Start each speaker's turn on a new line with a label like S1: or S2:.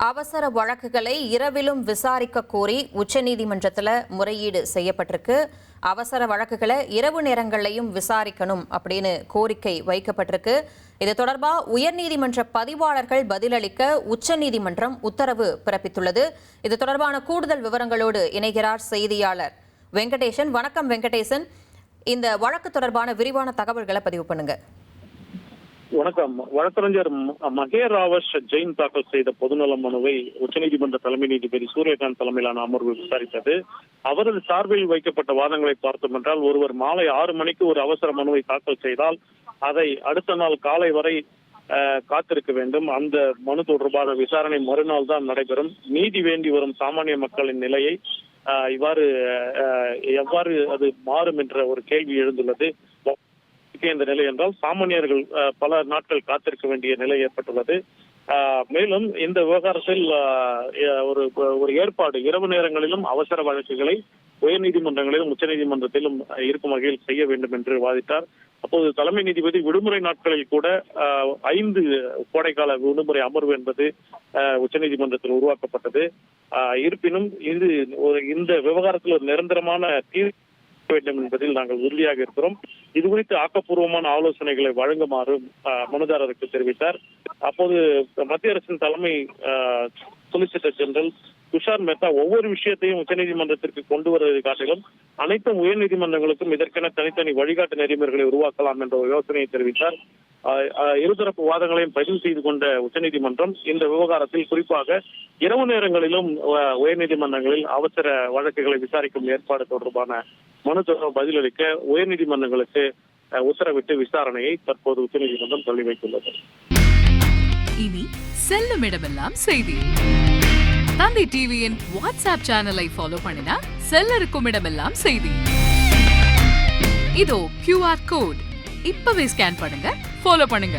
S1: அவசர வழக்குகளை இரவிலும் விசாரிக்க கோரி உச்சநீதிமன்றத்தில் முறையீடு செய்யப்பட்டிருக்கு. அவசர வழக்குகளை இரவு நேரங்களையும் விசாரிக்கணும் அப்படின்னு கோரிக்கை வைக்கப்பட்டிருக்கு. இது தொடர்பாக உயர்நீதிமன்ற பதிவாளர்கள் பதிலளிக்க உச்சநீதிமன்றம் உத்தரவு பிறப்பித்துள்ளது. இது தொடர்பான கூடுதல் விவரங்களோடு இணைகிறார் செய்தியாளர் வெங்கடேசன். வணக்கம் வெங்கடேசன், இந்த வழக்கு தொடர்பான விரிவான தகவல்களை பதிவு பண்ணுங்க.
S2: வணக்கம். வழக்கறிஞர் மகேர் ராவஷ் ஜெயின் தாக்கல் செய்த பொதுநல மனுவை உச்சநீதிமன்ற தலைமை நீதிபதி சூரியகாந்த் தலைமையிலான அமர்வு விசாரித்தது. அவரது சார்பில் வைக்கப்பட்ட வாதங்களை பார்த்தோம் என்றால், ஒருவர் மாலை 6 மணிக்கு ஒரு அவசர மனுவை தாக்கல் செய்தால் அதை அடுத்த நாள் காலை வரை காத்திருக்க வேண்டும். அந்த மனு தொடர்பான விசாரணை மறுநாள் தான் நடைபெறும். நீதி வேண்டி வரும் சாமானிய மக்களின் நிலையை எவ்வாறு அது மாறும் என்ற ஒரு கேள்வி எழுந்துள்ளது. இந்த நிலை என்றால் சாமானியர்கள் பல நாட்கள் காத்திருக்க வேண்டிய நிலை ஏற்பட்டுள்ளது. மேலும் இந்த விவகாரத்தில் ஒரு ஏற்பாடு இரவு நேரங்களிலும் அவசர வழக்குகளை உயர்நீதிமன்றங்களிலும் உச்சநீதிமன்றத்திலும் இருக்கும் வகையில் செய்ய வேண்டும் என்று வாதிட்டார். அப்போது தலைமை நீதிபதி விடுமுறை நாட்களில் கூட 5 கோடைக்கால விடுமுறை அமர்வு என்பது உச்சநீதிமன்றத்தில் உருவாக்கப்பட்டது. இருப்பினும் இந்த விவகாரத்தில் ஒரு நிரந்தரமான தீர்வு வேண்டும் என்பதில் நாங்கள் உறுதியாக இருக்கிறோம். இது குறித்து ஆக்கப்பூர்வமான ஆலோசனைகளை வழங்குமாறு மனுதாரருக்கு தெரிவித்தார். அப்போது மத்திய அரசின் தலைமை சொலிசிட்டர் ஜெனரல் துஷார் மேத்தா ஒவ்வொரு விஷயத்தையும் உச்சநீதிமன்றத்திற்கு கொண்டு வருவதை காட்டிலும் அனைத்து உயர்நீதிமன்றங்களுக்கும் இதற்கென தனித்தனி வழிகாட்டு நெறிமுறைகளை உருவாக்கலாம் என்ற ஒரு யோசனையை தெரிவித்தார். இருதரப்பு வாதங்களையும் பதிவு செய்து கொண்ட உச்சநீதிமன்றம் இந்த விவகாரத்தில் குறிப்பாக இரவு நேரங்களிலும் உயர்நீதிமன்றங்களில் அவசர வழக்குகளை விசாரிக்கும் ஏற்பாடு தொடர்பான மனு தொடர்பாக பதிலளிக்க உயர்நீதிமன்றங்களுக்கு உத்தரவிட்டு விசாரணையை தற்போது உச்சநீதிமன்றம் தள்ளி வைத்துள்ளது.
S3: இனி செல்லும் இடமெல்லாம் செய்தி. தந்தி டிவியின் வாட்ஸ்அப் சேனலை ஃபாலோ பண்ணினா செல்ல இருக்கும் இடமெல்லாம் செய்தி. இதோ QR கோட் இப்பவே ஸ்கேன் பண்ணுங்க, ஃபாலோ பண்ணுங்க.